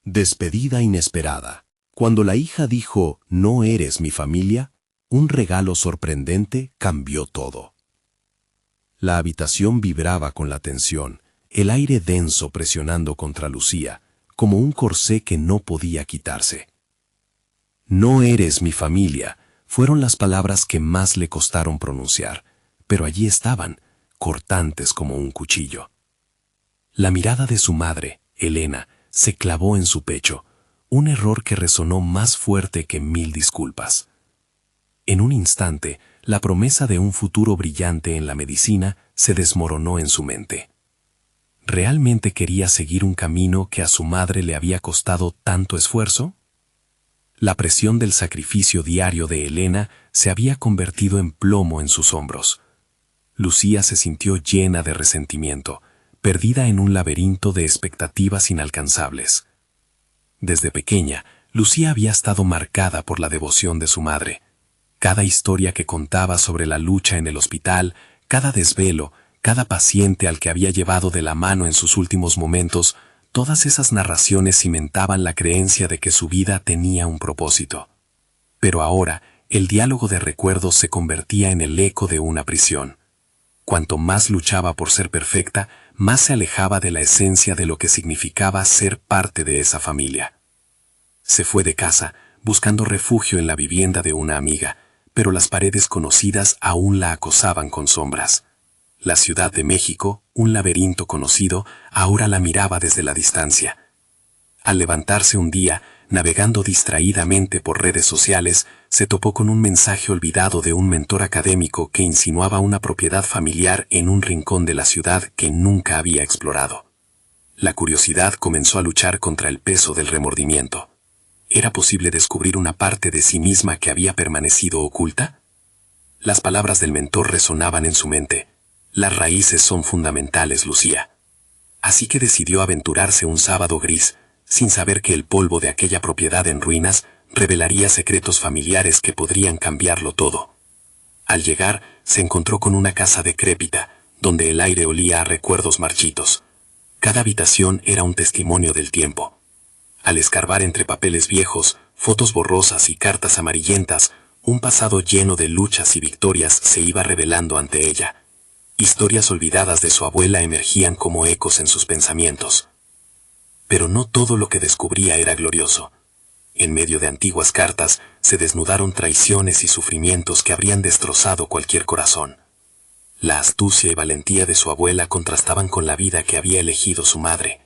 Despedida inesperada. Cuando la hija dijo, "No eres mi familia", un regalo sorprendente cambió todo. La habitación vibraba con la tensión, el aire denso presionando contra Lucía, como un corsé que no podía quitarse. "No eres mi familia", fueron las palabras que más le costaron pronunciar, pero allí estaban, cortantes como un cuchillo. La mirada de su madre, Elena, se clavó en su pecho, un error que resonó más fuerte que 1000 disculpas. En un instante, la promesa de un futuro brillante en la medicina se desmoronó en su mente. ¿Realmente quería seguir un camino que a su madre le había costado tanto esfuerzo? La presión del sacrificio diario de Elena se había convertido en plomo en sus hombros. Lucía se sintió llena de resentimiento, perdida en un laberinto de expectativas inalcanzables. Desde pequeña, Lucía había estado marcada por la devoción de su madre. Cada historia que contaba sobre la lucha en el hospital, cada desvelo, cada paciente al que había llevado de la mano en sus últimos momentos, todas esas narraciones cimentaban la creencia de que su vida tenía un propósito. Pero ahora, el diálogo de recuerdos se convertía en el eco de una prisión. Cuanto más luchaba por ser perfecta, más se alejaba de la esencia de lo que significaba ser parte de esa familia. Se fue de casa, buscando refugio en la vivienda de una amiga, pero las paredes conocidas aún la acosaban con sombras. La Ciudad de México, un laberinto conocido, ahora la miraba desde la distancia. Al levantarse un día, navegando distraídamente por redes sociales, se topó con un mensaje olvidado de un mentor académico que insinuaba una propiedad familiar en un rincón de la ciudad que nunca había explorado. La curiosidad comenzó a luchar contra el peso del remordimiento. ¿Era posible descubrir una parte de sí misma que había permanecido oculta? Las palabras del mentor resonaban en su mente. Las raíces son fundamentales, Lucía. Así que decidió aventurarse un sábado gris, sin saber que el polvo de aquella propiedad en ruinas revelaría secretos familiares que podrían cambiarlo todo. Al llegar, se encontró con una casa decrépita, donde el aire olía a recuerdos marchitos. Cada habitación era un testimonio del tiempo. Al escarbar entre papeles viejos, fotos borrosas y cartas amarillentas, un pasado lleno de luchas y victorias se iba revelando ante ella. Historias olvidadas de su abuela emergían como ecos en sus pensamientos. Pero no todo lo que descubría era glorioso. En medio de antiguas cartas se desnudaron traiciones y sufrimientos que habrían destrozado cualquier corazón. La astucia y valentía de su abuela contrastaban con la vida que había elegido su madre.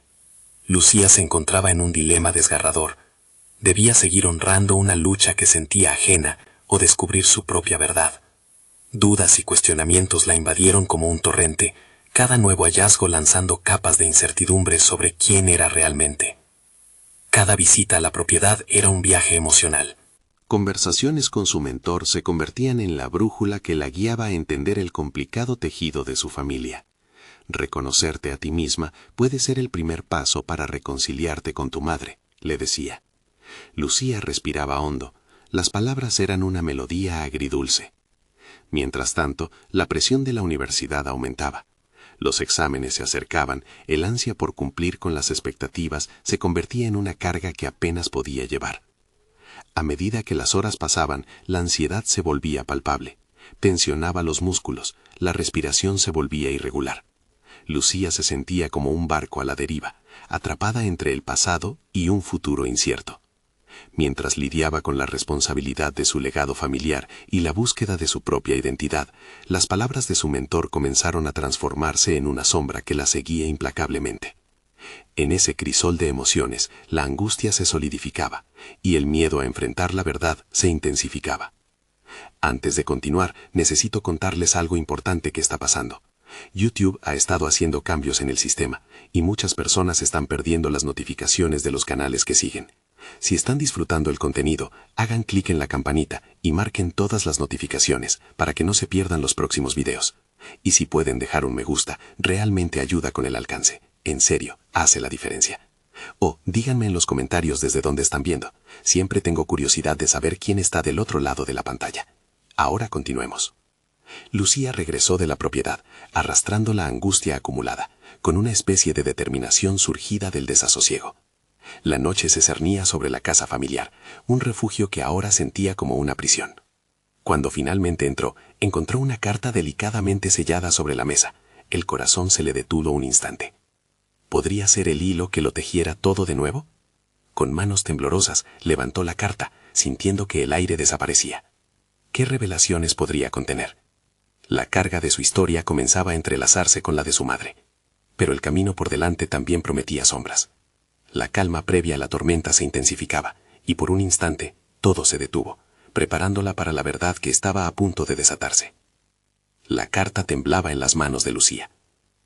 Lucía se encontraba en un dilema desgarrador. Debía seguir honrando una lucha que sentía ajena o descubrir su propia verdad. Dudas y cuestionamientos la invadieron como un torrente, cada nuevo hallazgo lanzando capas de incertidumbre sobre quién era realmente. Cada visita a la propiedad era un viaje emocional. Conversaciones con su mentor se convertían en la brújula que la guiaba a entender el complicado tejido de su familia. Reconocerte a ti misma puede ser el primer paso para reconciliarte con tu madre, le decía. Lucía respiraba hondo. Las palabras eran una melodía agridulce. Mientras tanto, la presión de la universidad aumentaba. Los exámenes se acercaban, el ansia por cumplir con las expectativas se convertía en una carga que apenas podía llevar. A medida que las horas pasaban, la ansiedad se volvía palpable. Tensionaba los músculos, la respiración se volvía irregular. Lucía se sentía como un barco a la deriva, atrapada entre el pasado y un futuro incierto. Mientras lidiaba con la responsabilidad de su legado familiar y la búsqueda de su propia identidad, las palabras de su mentor comenzaron a transformarse en una sombra que la seguía implacablemente. En ese crisol de emociones, la angustia se solidificaba y el miedo a enfrentar la verdad se intensificaba. Antes de continuar, necesito contarles algo importante que está pasando. YouTube ha estado haciendo cambios en el sistema y muchas personas están perdiendo las notificaciones de los canales que siguen. Si están disfrutando el contenido, hagan clic en la campanita y marquen todas las notificaciones para que no se pierdan los próximos videos. Y si pueden dejar un me gusta, realmente ayuda con el alcance. En serio, hace la diferencia. O díganme en los comentarios desde dónde están viendo. Siempre tengo curiosidad de saber quién está del otro lado de la pantalla. Ahora continuemos. Lucía regresó de la propiedad, arrastrando la angustia acumulada, con una especie de determinación surgida del desasosiego. La noche se cernía sobre la casa familiar, un refugio que ahora sentía como una prisión. Cuando finalmente entró, encontró una carta delicadamente sellada sobre la mesa. El corazón se le detuvo un instante. ¿Podría ser el hilo que lo tejiera todo de nuevo? Con manos temblorosas levantó la carta, sintiendo que el aire desaparecía. ¿Qué revelaciones podría contener? La carga de su historia comenzaba a entrelazarse con la de su madre. Pero el camino por delante también prometía sombras. La calma previa a la tormenta se intensificaba, y por un instante todo se detuvo, preparándola para la verdad que estaba a punto de desatarse. La carta temblaba en las manos de Lucía.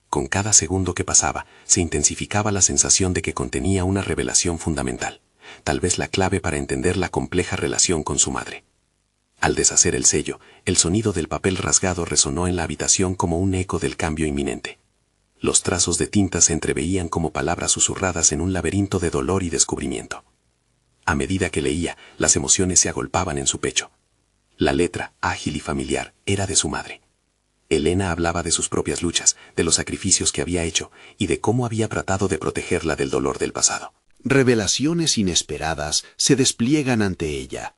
Con cada segundo que pasaba, se intensificaba la sensación de que contenía una revelación fundamental, tal vez la clave para entender la compleja relación con su madre. Al deshacer el sello, el sonido del papel rasgado resonó en la habitación como un eco del cambio inminente. Los trazos de tinta se entreveían como palabras susurradas en un laberinto de dolor y descubrimiento. A medida que leía, las emociones se agolpaban en su pecho. La letra, ágil y familiar, era de su madre. Elena hablaba de sus propias luchas, de los sacrificios que había hecho y de cómo había tratado de protegerla del dolor del pasado. Revelaciones inesperadas se despliegan ante ella.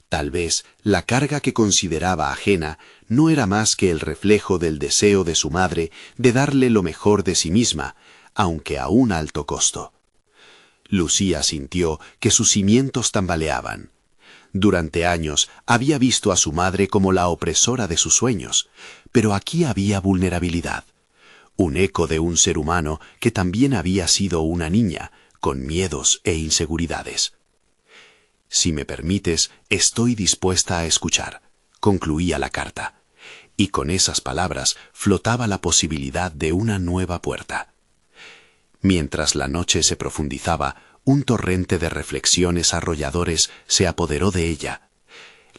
Tal vez la carga que consideraba ajena no era más que el reflejo del deseo de su madre de darle lo mejor de sí misma, aunque a un alto costo. Lucía sintió que sus cimientos tambaleaban. Durante años había visto a su madre como la opresora de sus sueños, pero aquí había vulnerabilidad, un eco de un ser humano que también había sido una niña, con miedos e inseguridades. «Si me permites, estoy dispuesta a escuchar», concluía la carta, y con esas palabras flotaba la posibilidad de una nueva puerta. Mientras la noche se profundizaba, un torrente de reflexiones arrolladores se apoderó de ella.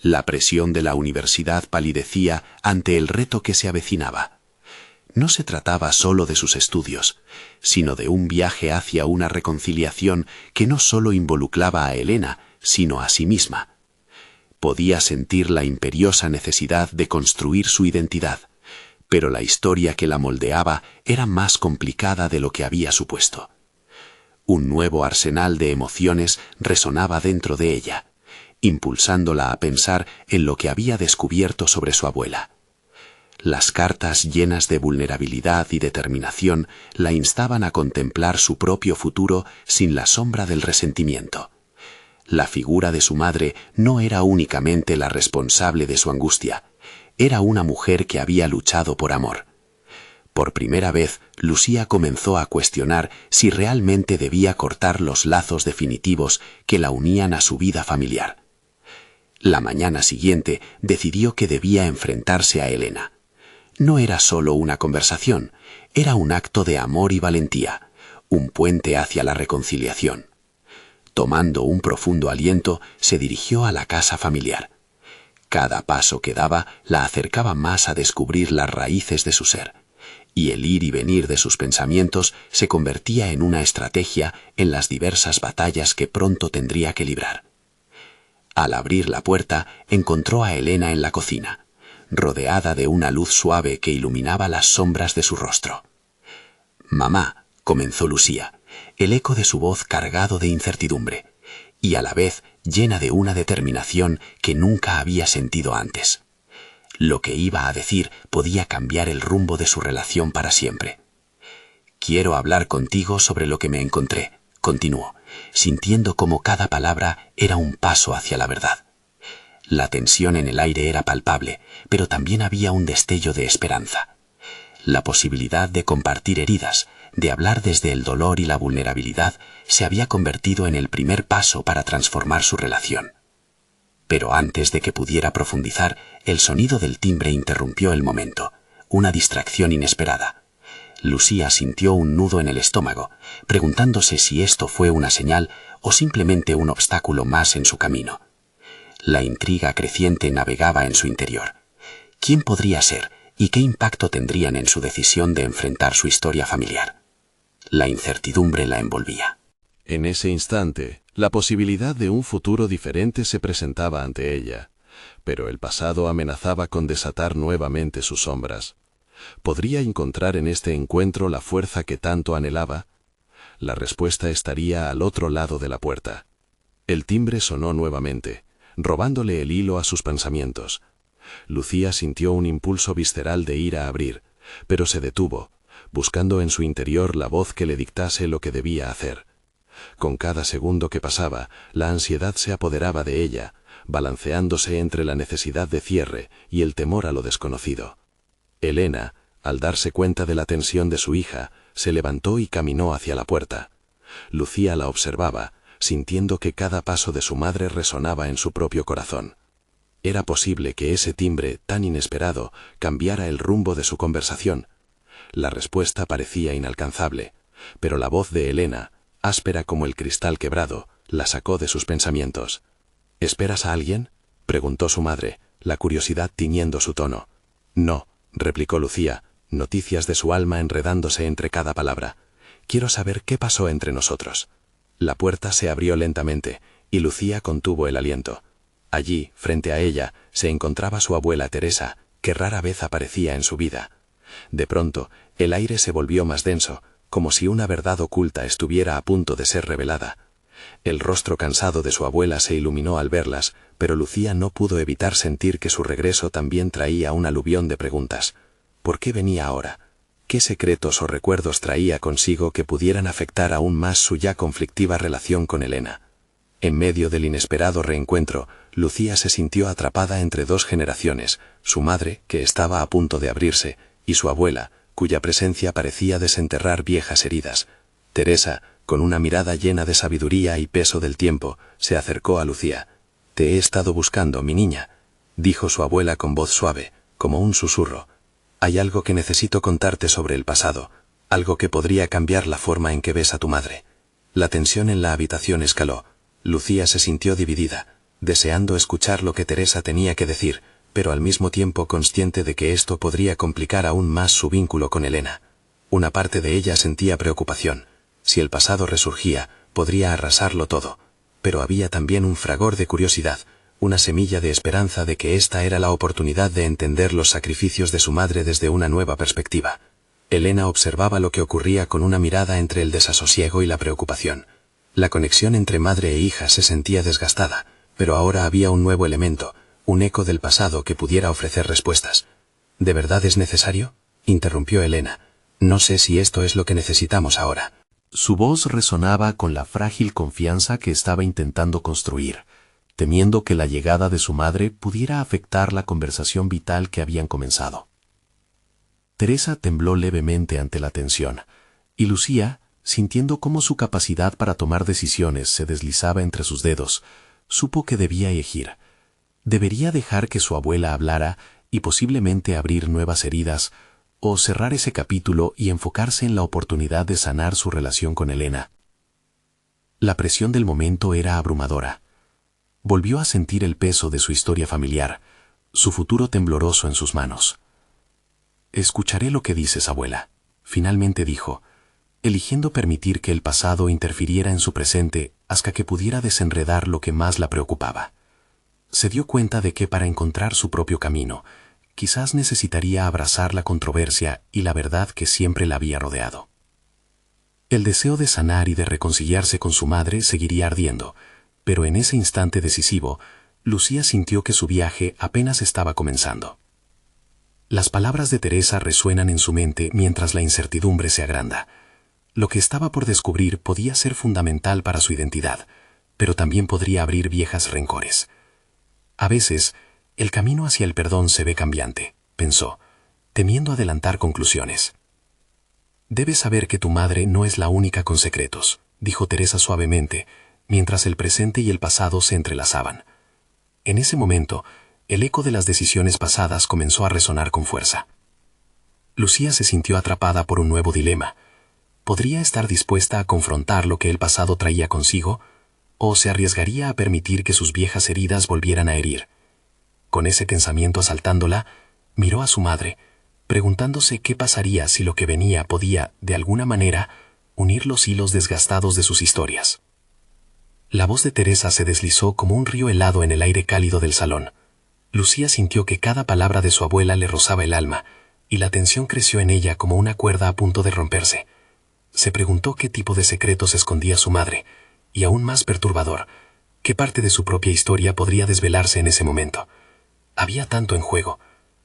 La presión de la universidad palidecía ante el reto que se avecinaba. No se trataba solo de sus estudios, sino de un viaje hacia una reconciliación que no solo involucraba a Elena, sino a sí misma. Podía sentir la imperiosa necesidad de construir su identidad, pero la historia que la moldeaba era más complicada de lo que había supuesto. Un nuevo arsenal de emociones resonaba dentro de ella, impulsándola a pensar en lo que había descubierto sobre su abuela. Las cartas llenas de vulnerabilidad y determinación la instaban a contemplar su propio futuro sin la sombra del resentimiento. La figura de su madre no era únicamente la responsable de su angustia, era una mujer que había luchado por amor. Por primera vez, Lucía comenzó a cuestionar si realmente debía cortar los lazos definitivos que la unían a su vida familiar. La mañana siguiente decidió que debía enfrentarse a Elena. No era solo una conversación, era un acto de amor y valentía, un puente hacia la reconciliación. Tomando un profundo aliento, se dirigió a la casa familiar. Cada paso que daba la acercaba más a descubrir las raíces de su ser, y el ir y venir de sus pensamientos se convertía en una estrategia en las diversas batallas que pronto tendría que librar. Al abrir la puerta, encontró a Elena en la cocina, rodeada de una luz suave que iluminaba las sombras de su rostro. «Mamá», comenzó Lucía, el eco de su voz cargado de incertidumbre, y a la vez llena de una determinación que nunca había sentido antes. Lo que iba a decir podía cambiar el rumbo de su relación para siempre. «Quiero hablar contigo sobre lo que me encontré», continuó, sintiendo como cada palabra era un paso hacia la verdad. La tensión en el aire era palpable, pero también había un destello de esperanza. La posibilidad de compartir heridas, de hablar desde el dolor y la vulnerabilidad, se había convertido en el primer paso para transformar su relación. Pero antes de que pudiera profundizar, el sonido del timbre interrumpió el momento, una distracción inesperada. Lucía sintió un nudo en el estómago, preguntándose si esto fue una señal o simplemente un obstáculo más en su camino. La intriga creciente navegaba en su interior. ¿Quién podría ser y qué impacto tendrían en su decisión de enfrentar su historia familiar? La incertidumbre la envolvía. En ese instante, la posibilidad de un futuro diferente se presentaba ante ella, pero el pasado amenazaba con desatar nuevamente sus sombras. ¿Podría encontrar en este encuentro la fuerza que tanto anhelaba? La respuesta estaría al otro lado de la puerta. El timbre sonó nuevamente, robándole el hilo a sus pensamientos. Lucía sintió un impulso visceral de ir a abrir, pero se detuvo, buscando en su interior la voz que le dictase lo que debía hacer. Con cada segundo que pasaba, la ansiedad se apoderaba de ella, balanceándose entre la necesidad de cierre y el temor a lo desconocido. Elena, al darse cuenta de la tensión de su hija, se levantó y caminó hacia la puerta. Lucía la observaba, sintiendo que cada paso de su madre resonaba en su propio corazón. Era posible que ese timbre, tan inesperado, cambiara el rumbo de su conversación. La respuesta parecía inalcanzable, pero la voz de Elena, áspera como el cristal quebrado, la sacó de sus pensamientos. ¿Esperas a alguien?, preguntó su madre, la curiosidad tiñendo su tono. No, replicó Lucía, noticias de su alma enredándose entre cada palabra. Quiero saber qué pasó entre nosotros. La puerta se abrió lentamente, y Lucía contuvo el aliento. Allí, frente a ella, se encontraba su abuela Teresa, que rara vez aparecía en su vida. De pronto, el aire se volvió más denso, como si una verdad oculta estuviera a punto de ser revelada. El rostro cansado de su abuela se iluminó al verlas, pero Lucía no pudo evitar sentir que su regreso también traía un aluvión de preguntas. ¿Por qué venía ahora? ¿Qué secretos o recuerdos traía consigo que pudieran afectar aún más su ya conflictiva relación con Elena? En medio del inesperado reencuentro, Lucía se sintió atrapada entre dos generaciones, su madre, que estaba a punto de abrirse, y su abuela, cuya presencia parecía desenterrar viejas heridas. Teresa, con una mirada llena de sabiduría y peso del tiempo, se acercó a Lucía. «Te he estado buscando, mi niña», dijo su abuela con voz suave, como un susurro. «Hay algo que necesito contarte sobre el pasado, algo que podría cambiar la forma en que ves a tu madre». La tensión en la habitación escaló. Lucía se sintió dividida, deseando escuchar lo que Teresa tenía que decir, pero al mismo tiempo consciente de que esto podría complicar aún más su vínculo con Elena. Una parte de ella sentía preocupación. Si el pasado resurgía, podría arrasarlo todo, pero había también un fragor de curiosidad, una semilla de esperanza de que esta era la oportunidad de entender los sacrificios de su madre desde una nueva perspectiva. Elena observaba lo que ocurría con una mirada entre el desasosiego y la preocupación. La conexión entre madre e hija se sentía desgastada, pero ahora había un nuevo elemento, un eco del pasado que pudiera ofrecer respuestas. ¿De verdad es necesario?, interrumpió Elena. No sé si esto es lo que necesitamos ahora. Su voz resonaba con la frágil confianza que estaba intentando construir, temiendo que la llegada de su madre pudiera afectar la conversación vital que habían comenzado. Teresa tembló levemente ante la tensión, y Lucía, sintiendo cómo su capacidad para tomar decisiones se deslizaba entre sus dedos, supo que debía elegir. Debería dejar que su abuela hablara y posiblemente abrir nuevas heridas, o cerrar ese capítulo y enfocarse en la oportunidad de sanar su relación con Elena. La presión del momento era abrumadora. Volvió a sentir el peso de su historia familiar, su futuro tembloroso en sus manos. «Escucharé lo que dices, abuela», finalmente dijo, eligiendo permitir que el pasado interfiriera en su presente hasta que pudiera desenredar lo que más la preocupaba. Se dio cuenta de que para encontrar su propio camino, quizás necesitaría abrazar la controversia y la verdad que siempre la había rodeado. El deseo de sanar y de reconciliarse con su madre seguiría ardiendo, pero en ese instante decisivo, Lucía sintió que su viaje apenas estaba comenzando. Las palabras de Teresa resuenan en su mente mientras la incertidumbre se agranda. Lo que estaba por descubrir podía ser fundamental para su identidad, pero también podría abrir viejas rencores. A veces, el camino hacia el perdón se ve cambiante, pensó, temiendo adelantar conclusiones. «Debes saber que tu madre no es la única con secretos», dijo Teresa suavemente, mientras el presente y el pasado se entrelazaban. En ese momento, el eco de las decisiones pasadas comenzó a resonar con fuerza. Lucía se sintió atrapada por un nuevo dilema. ¿Podría estar dispuesta a confrontar lo que el pasado traía consigo, o se arriesgaría a permitir que sus viejas heridas volvieran a herir? Con ese pensamiento asaltándola, miró a su madre, preguntándose qué pasaría si lo que venía podía, de alguna manera, unir los hilos desgastados de sus historias. La voz de Teresa se deslizó como un río helado en el aire cálido del salón. Lucía sintió que cada palabra de su abuela le rozaba el alma, y la tensión creció en ella como una cuerda a punto de romperse. Se preguntó qué tipo de secretos escondía su madre, y aún más perturbador, qué parte de su propia historia podría desvelarse en ese momento. Había tanto en juego,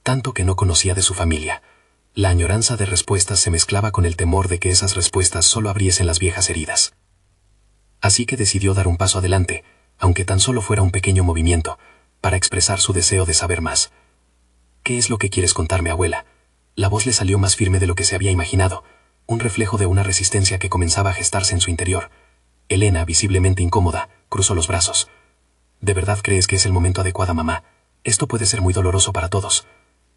tanto que no conocía de su familia. La añoranza de respuestas se mezclaba con el temor de que esas respuestas solo abriesen las viejas heridas. Así que decidió dar un paso adelante, aunque tan solo fuera un pequeño movimiento, para expresar su deseo de saber más. «¿Qué es lo que quieres contarme, abuela?». La voz le salió más firme de lo que se había imaginado, un reflejo de una resistencia que comenzaba a gestarse en su interior. Elena, visiblemente incómoda, cruzó los brazos. «¿De verdad crees que es el momento adecuado, mamá? Esto puede ser muy doloroso para todos».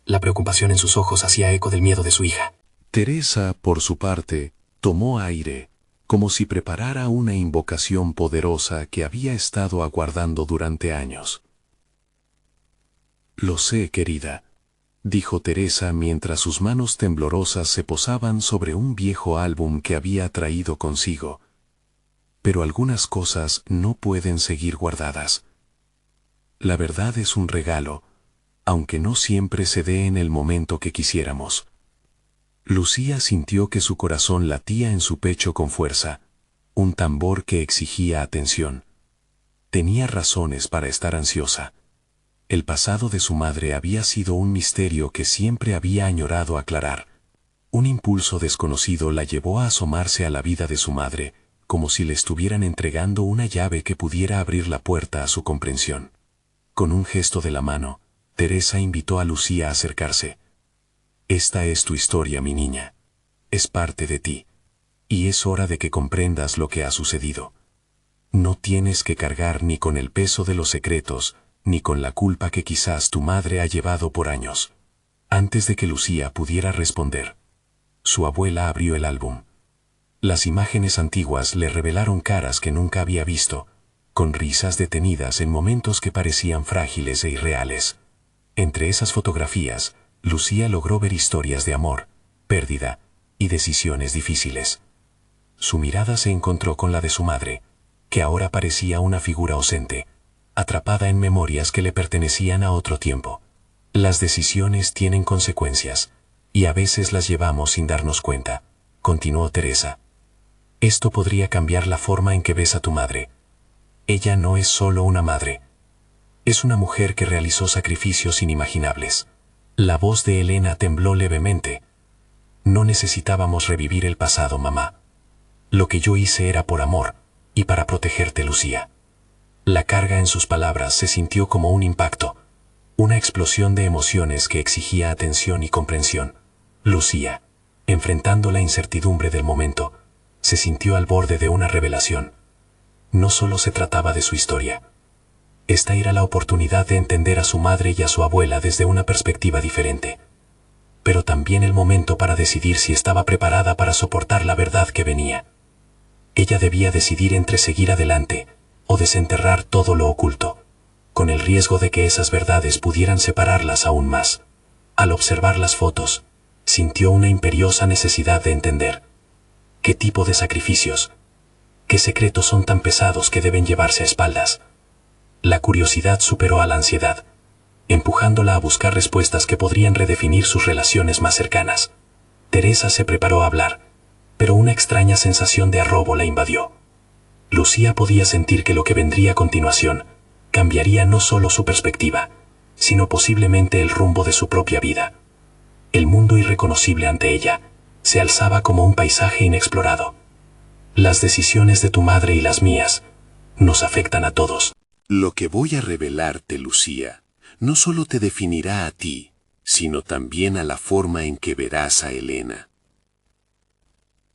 La preocupación en sus ojos hacía eco del miedo de su hija. Teresa, por su parte, tomó aire, como si preparara una invocación poderosa que había estado aguardando durante años. «Lo sé, querida», dijo Teresa mientras sus manos temblorosas se posaban sobre un viejo álbum que había traído consigo. «Pero algunas cosas no pueden seguir guardadas. La verdad es un regalo, aunque no siempre se dé en el momento que quisiéramos». Lucía sintió que su corazón latía en su pecho con fuerza, un tambor que exigía atención. Tenía razones para estar ansiosa. El pasado de su madre había sido un misterio que siempre había añorado aclarar. Un impulso desconocido la llevó a asomarse a la vida de su madre, como si le estuvieran entregando una llave que pudiera abrir la puerta a su comprensión. Con un gesto de la mano, Teresa invitó a Lucía a acercarse. «Esta es tu historia, mi niña. Es parte de ti. Y es hora de que comprendas lo que ha sucedido. No tienes que cargar ni con el peso de los secretos, ni con la culpa que quizás tu madre ha llevado por años». Antes de que Lucía pudiera responder, su abuela abrió el álbum. Las imágenes antiguas le revelaron caras que nunca había visto, con risas detenidas en momentos que parecían frágiles e irreales. Entre esas fotografías, Lucía logró ver historias de amor, pérdida y decisiones difíciles. Su mirada se encontró con la de su madre, que ahora parecía una figura ausente, atrapada en memorias que le pertenecían a otro tiempo. Las decisiones tienen consecuencias, y a veces las llevamos sin darnos cuenta, continuó Teresa. Esto podría cambiar la forma en que ves a tu madre. Ella no es solo una madre. Es una mujer que realizó sacrificios inimaginables. La voz de Elena tembló levemente. «No necesitábamos revivir el pasado, mamá. Lo que yo hice era por amor, y para protegerte, Lucía». La carga en sus palabras se sintió como un impacto, una explosión de emociones que exigía atención y comprensión. Lucía, enfrentando la incertidumbre del momento, se sintió al borde de una revelación. No solo se trataba de su historia. Esta era la oportunidad de entender a su madre y a su abuela desde una perspectiva diferente. Pero también el momento para decidir si estaba preparada para soportar la verdad que venía. Ella debía decidir entre seguir adelante o desenterrar todo lo oculto, con el riesgo de que esas verdades pudieran separarlas aún más. Al observar las fotos, sintió una imperiosa necesidad de entender. ¿Qué tipo de sacrificios? ¿Qué secretos son tan pesados que deben llevarse a espaldas? La curiosidad superó a la ansiedad, empujándola a buscar respuestas que podrían redefinir sus relaciones más cercanas. Teresa se preparó a hablar, pero una extraña sensación de arrobo la invadió. Lucía podía sentir que lo que vendría a continuación cambiaría no solo su perspectiva, sino posiblemente el rumbo de su propia vida. El mundo irreconocible ante ella se alzaba como un paisaje inexplorado. Las decisiones de tu madre y las mías nos afectan a todos. Lo que voy a revelarte, Lucía, no solo te definirá a ti, sino también a la forma en que verás a Elena.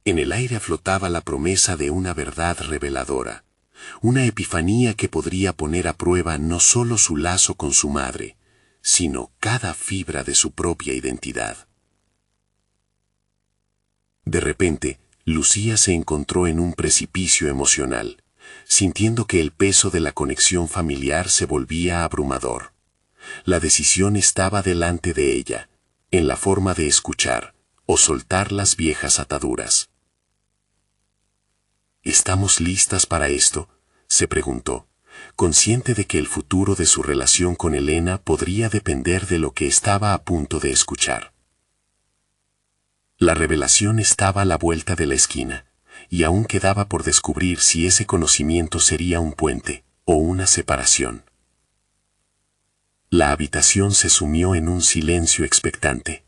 En el aire flotaba la promesa de una verdad reveladora, una epifanía que podría poner a prueba no solo su lazo con su madre, sino cada fibra de su propia identidad. De repente, Lucía se encontró en un precipicio emocional, sintiendo que el peso de la conexión familiar se volvía abrumador. La decisión estaba delante de ella, en la forma de escuchar o soltar las viejas ataduras. ¿Estamos listas para esto?, se preguntó, consciente de que el futuro de su relación con Elena podría depender de lo que estaba a punto de escuchar. La revelación estaba a la vuelta de la esquina. y aún quedaba por descubrir si ese conocimiento sería un puente o una separación. La habitación se sumió en un silencio expectante,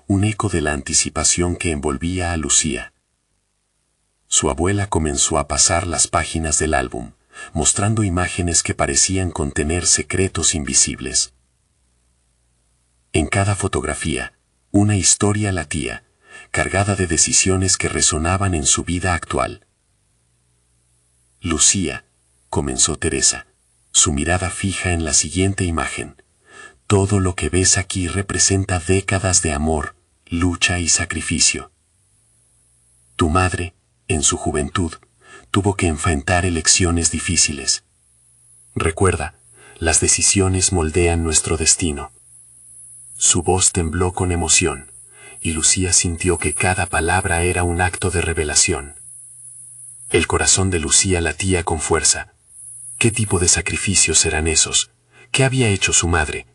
un eco de la anticipación que envolvía a Lucía. Su abuela comenzó a pasar las páginas del álbum, mostrando imágenes que parecían contener secretos invisibles. En cada fotografía, una historia latía, cargada de decisiones que resonaban en su vida actual. Lucía, comenzó Teresa, su mirada fija en la siguiente imagen. Todo lo que ves aquí representa décadas de amor, lucha y sacrificio. Tu madre, en su juventud, tuvo que enfrentar elecciones difíciles. Recuerda, las decisiones moldean nuestro destino. Su voz tembló con emoción, y Lucía sintió que cada palabra era un acto de revelación. El corazón de Lucía latía con fuerza. ¿Qué tipo de sacrificios eran esos? ¿Qué había hecho su madre?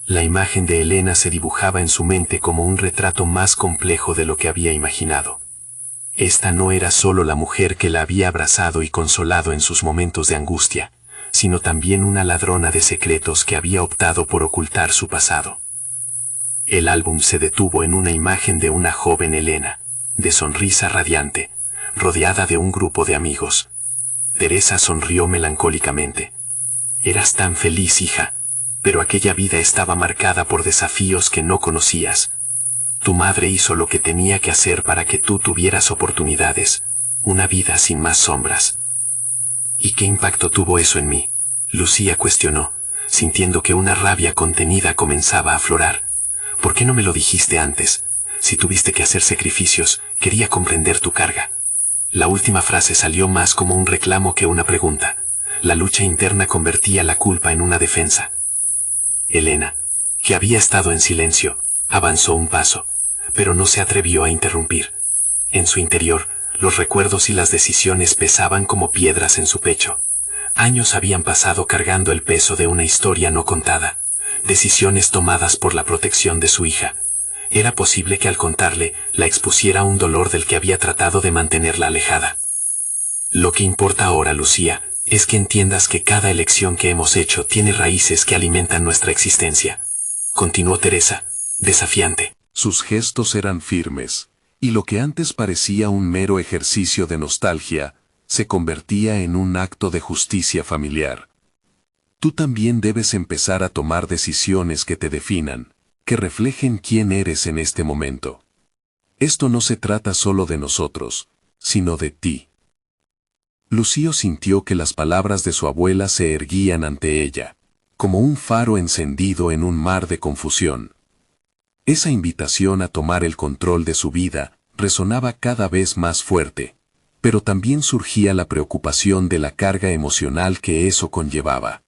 La imagen de Elena se dibujaba en su mente como un retrato más complejo de lo que había imaginado. Esta no era solo la mujer que la había abrazado y consolado en sus momentos de angustia, sino también una ladrona de secretos que había optado por ocultar su pasado. El álbum se detuvo en una imagen de una joven Elena, de sonrisa radiante, rodeada de un grupo de amigos. Teresa sonrió melancólicamente. Eras tan feliz, hija, pero aquella vida estaba marcada por desafíos que no conocías. Tu madre hizo lo que tenía que hacer para que tú tuvieras oportunidades, una vida sin más sombras. ¿Y qué impacto tuvo eso en mí?, Lucía cuestionó, sintiendo que una rabia contenida comenzaba a aflorar. ¿Por qué no me lo dijiste antes? Si tuviste que hacer sacrificios, quería comprender tu carga. La última frase salió más como un reclamo que una pregunta. La lucha interna convertía la culpa en una defensa. Elena, que había estado en silencio, avanzó un paso, pero no se atrevió a interrumpir. En su interior, los recuerdos y las decisiones pesaban como piedras en su pecho. Años habían pasado cargando el peso de una historia no contada, decisiones tomadas por la protección de su hija. Era posible que al contarle, la expusiera a un dolor del que había tratado de mantenerla alejada. Lo que importa ahora, Lucía, es que entiendas que cada elección que hemos hecho tiene raíces que alimentan nuestra existencia. Continuó Teresa, desafiante. Sus gestos eran firmes, y lo que antes parecía un mero ejercicio de nostalgia, se convertía en un acto de justicia familiar. Tú también debes empezar a tomar decisiones que te definan, que reflejen quién eres en este momento. Esto no se trata solo de nosotros, sino de ti. Lucía sintió que las palabras de su abuela se erguían ante ella, como un faro encendido en un mar de confusión. Esa invitación a tomar el control de su vida resonaba cada vez más fuerte, pero también surgía la preocupación de la carga emocional que eso conllevaba.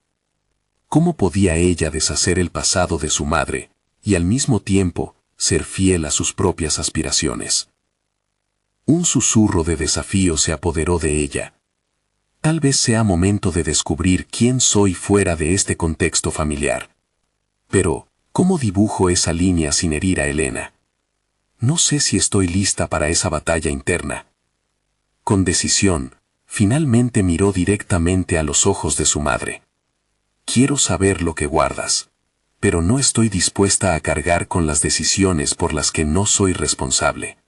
¿Cómo podía ella deshacer el pasado de su madre y al mismo tiempo ser fiel a sus propias aspiraciones? Un susurro de desafío se apoderó de ella. Tal vez sea momento de descubrir quién soy fuera de este contexto familiar. Pero, ¿cómo dibujo esa línea sin herir a Elena? No sé si estoy lista para esa batalla interna. Con decisión, finalmente miró directamente a los ojos de su madre. Quiero saber lo que guardas, pero no estoy dispuesta a cargar con las decisiones por las que no soy responsable.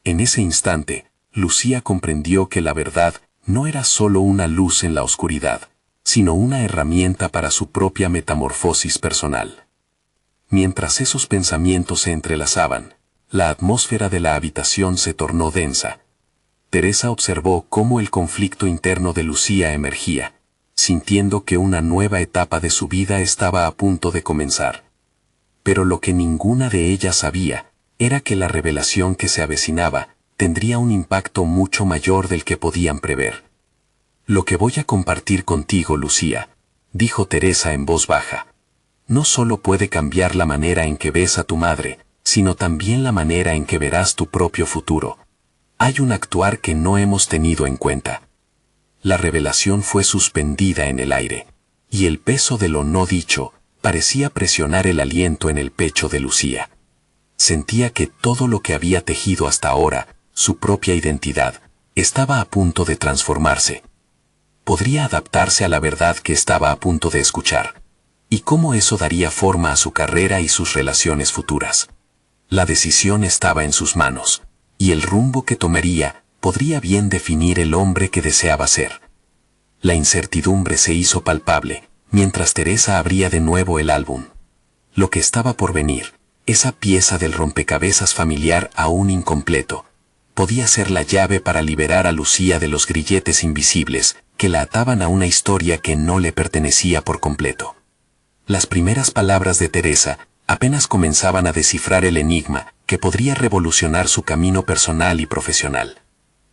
En ese instante, Lucía comprendió que la verdad no era solo una luz en la oscuridad, sino una herramienta para su propia metamorfosis personal. Mientras esos pensamientos se entrelazaban, la atmósfera de la habitación se tornó densa. Teresa observó cómo el conflicto interno de Lucía emergía, sintiendo que una nueva etapa de su vida estaba a punto de comenzar. Pero lo que ninguna de ellas sabía era que la revelación que se avecinaba tendría un impacto mucho mayor del que podían prever. Lo que voy a compartir contigo, Lucía, dijo Teresa en voz baja, no solo puede cambiar la manera en que ves a tu madre, sino también la manera en que verás tu propio futuro. Hay un actuar que no hemos tenido en cuenta. La revelación fue suspendida en el aire, y el peso de lo no dicho parecía presionar el aliento en el pecho de Lucía. Sentía que todo lo que había tejido hasta ahora, su propia identidad, estaba a punto de transformarse. Podría adaptarse a la verdad que estaba a punto de escuchar, y cómo eso daría forma a su carrera y sus relaciones futuras. La decisión estaba en sus manos, y el rumbo que tomaría podría bien definir el hombre que deseaba ser. La incertidumbre se hizo palpable, mientras Teresa abría de nuevo el álbum. Lo que estaba por venir, esa pieza del rompecabezas familiar aún incompleto, podía ser la llave para liberar a Lucía de los grilletes invisibles que la ataban a una historia que no le pertenecía por completo. Las primeras palabras de Teresa apenas comenzaban a descifrar el enigma que podría revolucionar su camino personal y profesional.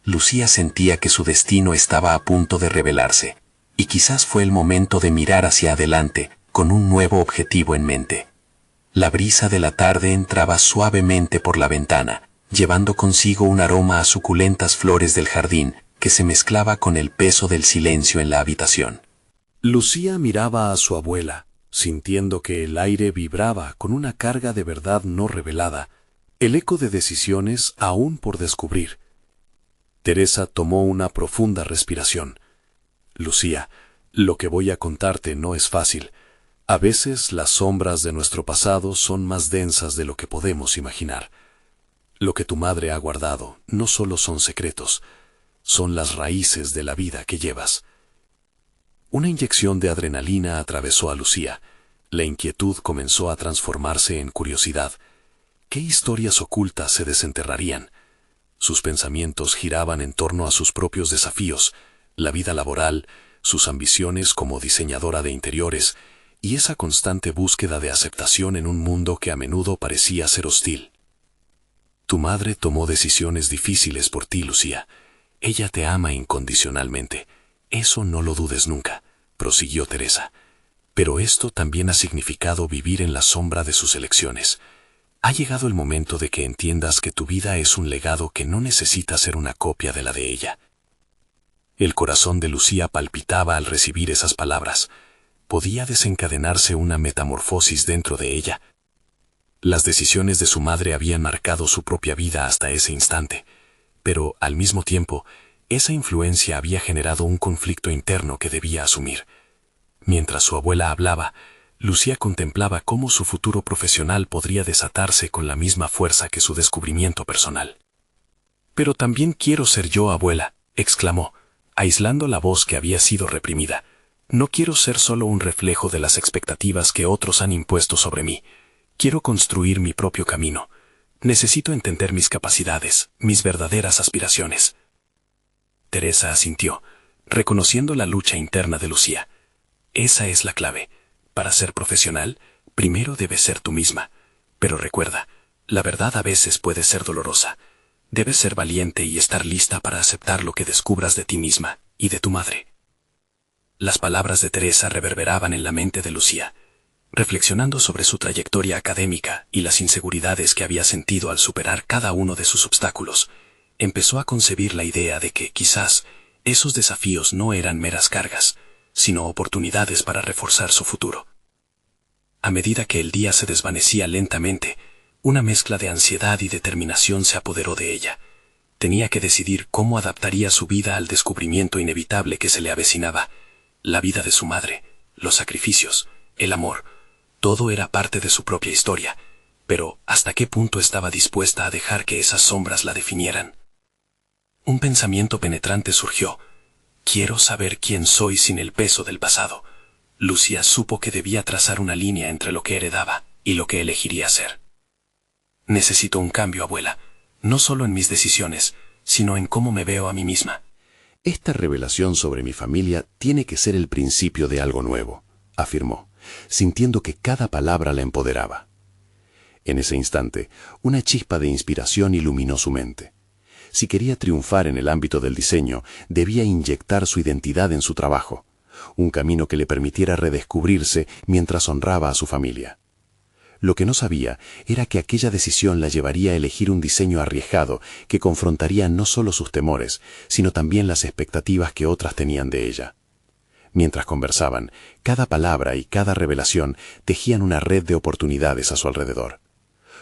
Lucía sentía que su destino estaba a punto de revelarse, y quizás fue el momento de mirar hacia adelante con un nuevo objetivo en mente. La brisa de la tarde entraba suavemente por la ventana, llevando consigo un aroma a suculentas flores del jardín que se mezclaba con el peso del silencio en la habitación. Lucía miraba a su abuela, sintiendo que el aire vibraba con una carga de verdad no revelada, el eco de decisiones aún por descubrir. Teresa tomó una profunda respiración. Lucía, lo que voy a contarte no es fácil. A veces las sombras de nuestro pasado son más densas de lo que podemos imaginar. Lo que tu madre ha guardado no solo son secretos, son las raíces de la vida que llevas. Una inyección de adrenalina atravesó a Lucía. La inquietud comenzó a transformarse en curiosidad. ¿Qué historias ocultas se desenterrarían? Sus pensamientos giraban en torno a sus propios desafíos, la vida laboral, sus ambiciones como diseñadora de interiores y esa constante búsqueda de aceptación en un mundo que a menudo parecía ser hostil. Tu madre tomó decisiones difíciles por ti, Lucía. Ella te ama incondicionalmente. Eso no lo dudes nunca, prosiguió Teresa. Pero esto también ha significado vivir en la sombra de sus elecciones. Ha llegado el momento de que entiendas que tu vida es un legado que no necesita ser una copia de la de ella. El corazón de Lucía palpitaba al recibir esas palabras. Podía desencadenarse una metamorfosis dentro de ella. Las decisiones de su madre habían marcado su propia vida hasta ese instante, pero al mismo tiempo, esa influencia había generado un conflicto interno que debía asumir. Mientras su abuela hablaba, Lucía contemplaba cómo su futuro profesional podría desatarse con la misma fuerza que su descubrimiento personal. «Pero también quiero ser yo, abuela», exclamó, aislando la voz que había sido reprimida. «No quiero ser solo un reflejo de las expectativas que otros han impuesto sobre mí. Quiero construir mi propio camino. Necesito entender mis capacidades, mis verdaderas aspiraciones». Teresa asintió, reconociendo la lucha interna de Lucía. Esa es la clave. Para ser profesional, primero debes ser tú misma. Pero recuerda, la verdad a veces puede ser dolorosa. Debes ser valiente y estar lista para aceptar lo que descubras de ti misma y de tu madre. Las palabras de Teresa reverberaban en la mente de Lucía. Reflexionando sobre su trayectoria académica y las inseguridades que había sentido al superar cada uno de sus obstáculos, empezó a concebir la idea de que, quizás, esos desafíos no eran meras cargas, sino oportunidades para reforzar su futuro. A medida que el día se desvanecía lentamente, una mezcla de ansiedad y determinación se apoderó de ella. Tenía que decidir cómo adaptaría su vida al descubrimiento inevitable que se le avecinaba. La vida de su madre, los sacrificios, el amor, todo era parte de su propia historia, pero ¿hasta qué punto estaba dispuesta a dejar que esas sombras la definieran? Un pensamiento penetrante surgió. Quiero saber quién soy sin el peso del pasado. Lucía supo que debía trazar una línea entre lo que heredaba y lo que elegiría ser. Necesito un cambio, abuela, no solo en mis decisiones, sino en cómo me veo a mí misma. Esta revelación sobre mi familia tiene que ser el principio de algo nuevo, afirmó, sintiendo que cada palabra la empoderaba. En ese instante, una chispa de inspiración iluminó su mente. Si quería triunfar en el ámbito del diseño, debía inyectar su identidad en su trabajo, un camino que le permitiera redescubrirse mientras honraba a su familia. Lo que no sabía era que aquella decisión la llevaría a elegir un diseño arriesgado que confrontaría no solo sus temores, sino también las expectativas que otras tenían de ella. Mientras conversaban, cada palabra y cada revelación tejían una red de oportunidades a su alrededor.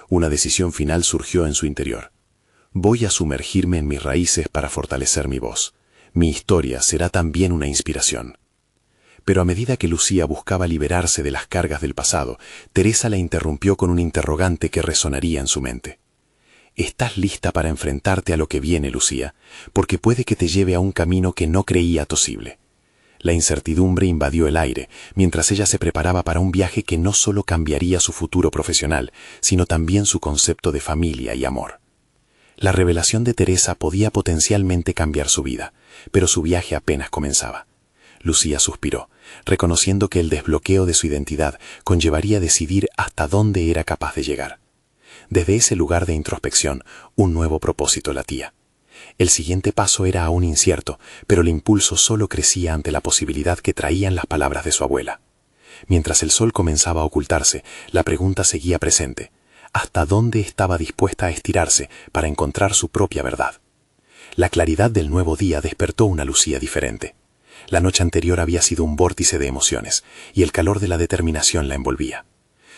Una decisión final surgió en su interior. Voy a sumergirme en mis raíces para fortalecer mi voz. Mi historia será también una inspiración. Pero a medida que Lucía buscaba liberarse de las cargas del pasado, Teresa la interrumpió con un interrogante que resonaría en su mente. ¿Estás lista para enfrentarte a lo que viene, Lucía? Porque puede que te lleve a un camino que no creía posible. La incertidumbre invadió el aire, mientras ella se preparaba para un viaje que no solo cambiaría su futuro profesional, sino también su concepto de familia y amor. La revelación de Teresa podía potencialmente cambiar su vida, pero su viaje apenas comenzaba. Lucía suspiró, reconociendo que el desbloqueo de su identidad conllevaría decidir hasta dónde era capaz de llegar. Desde ese lugar de introspección, un nuevo propósito latía. El siguiente paso era aún incierto, pero el impulso solo crecía ante la posibilidad que traían las palabras de su abuela. Mientras el sol comenzaba a ocultarse, la pregunta seguía presente. ¿Hasta dónde estaba dispuesta a estirarse para encontrar su propia verdad? La claridad del nuevo día despertó una Lucía diferente. La noche anterior había sido un vórtice de emociones, y el calor de la determinación la envolvía.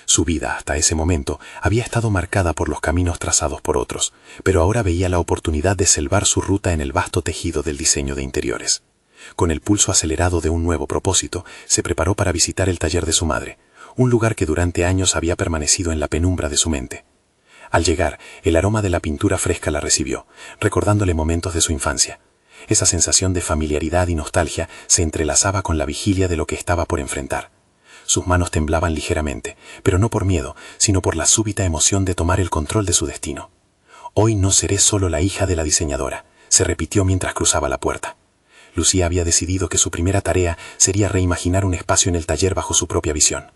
Su vida hasta ese momento había estado marcada por los caminos trazados por otros, pero ahora veía la oportunidad de selvar su ruta en el vasto tejido del diseño de interiores. Con el pulso acelerado de un nuevo propósito, se preparó para visitar el taller de su madre, un lugar que durante años había permanecido en la penumbra de su mente. Al llegar, el aroma de la pintura fresca la recibió, recordándole momentos de su infancia. Esa sensación de familiaridad y nostalgia se entrelazaba con la vigilia de lo que estaba por enfrentar. Sus manos temblaban ligeramente, pero no por miedo, sino por la súbita emoción de tomar el control de su destino. Hoy no seré solo la hija de la diseñadora, se repitió mientras cruzaba la puerta. Lucía había decidido que su primera tarea sería reimaginar un espacio en el taller bajo su propia visión.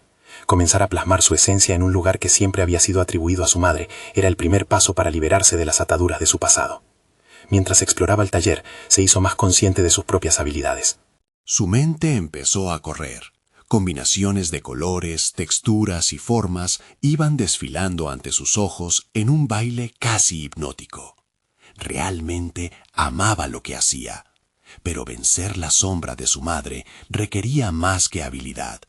Comenzar a plasmar su esencia en un lugar que siempre había sido atribuido a su madre era el primer paso para liberarse de las ataduras de su pasado. Mientras exploraba el taller, se hizo más consciente de sus propias habilidades. Su mente empezó a correr. Combinaciones de colores, texturas y formas iban desfilando ante sus ojos en un baile casi hipnótico. Realmente amaba lo que hacía, pero vencer la sombra de su madre requería más que habilidad.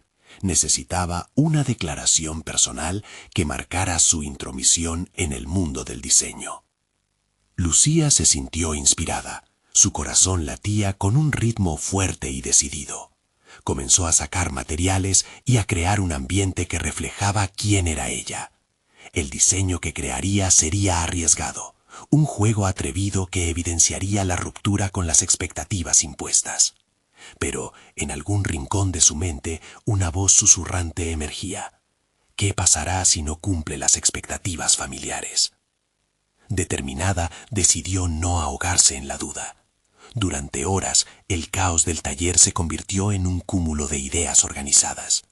Necesitaba una declaración personal que marcara su intromisión en el mundo del diseño. Lucía se sintió inspirada. Su corazón latía con un ritmo fuerte y decidido. Comenzó a sacar materiales y a crear un ambiente que reflejaba quién era ella. El diseño que crearía sería arriesgado, un juego atrevido que evidenciaría la ruptura con las expectativas impuestas. Pero en algún rincón de su mente una voz susurrante emergía. ¿Qué pasará si no cumple las expectativas familiares? Determinada, decidió no ahogarse en la duda. Durante horas, el caos del taller se convirtió en un cúmulo de ideas organizadas.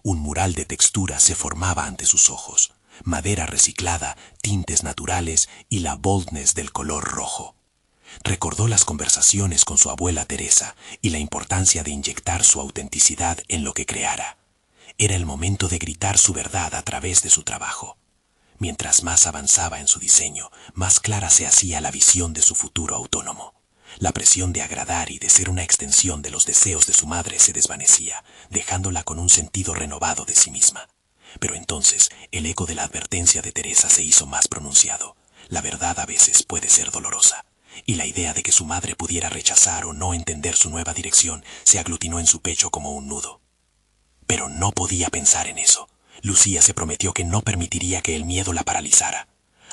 Un mural de textura se formaba ante sus ojos, madera reciclada, tintes naturales y la boldness del color rojo. Recordó las conversaciones con su abuela Teresa y la importancia de inyectar su autenticidad en lo que creara. Era el momento de gritar su verdad a través de su trabajo. Mientras más avanzaba en su diseño, más clara se hacía la visión de su futuro autónomo. La presión de agradar y de ser una extensión de los deseos de su madre se desvanecía, dejándola con un sentido renovado de sí misma. Pero entonces el eco de la advertencia de Teresa se hizo más pronunciado. La verdad a veces puede ser dolorosa, y la idea de que su madre pudiera rechazar o no entender su nueva dirección se aglutinó en su pecho como un nudo. Pero no podía pensar en eso. Lucía se prometió que no permitiría que el miedo la paralizara.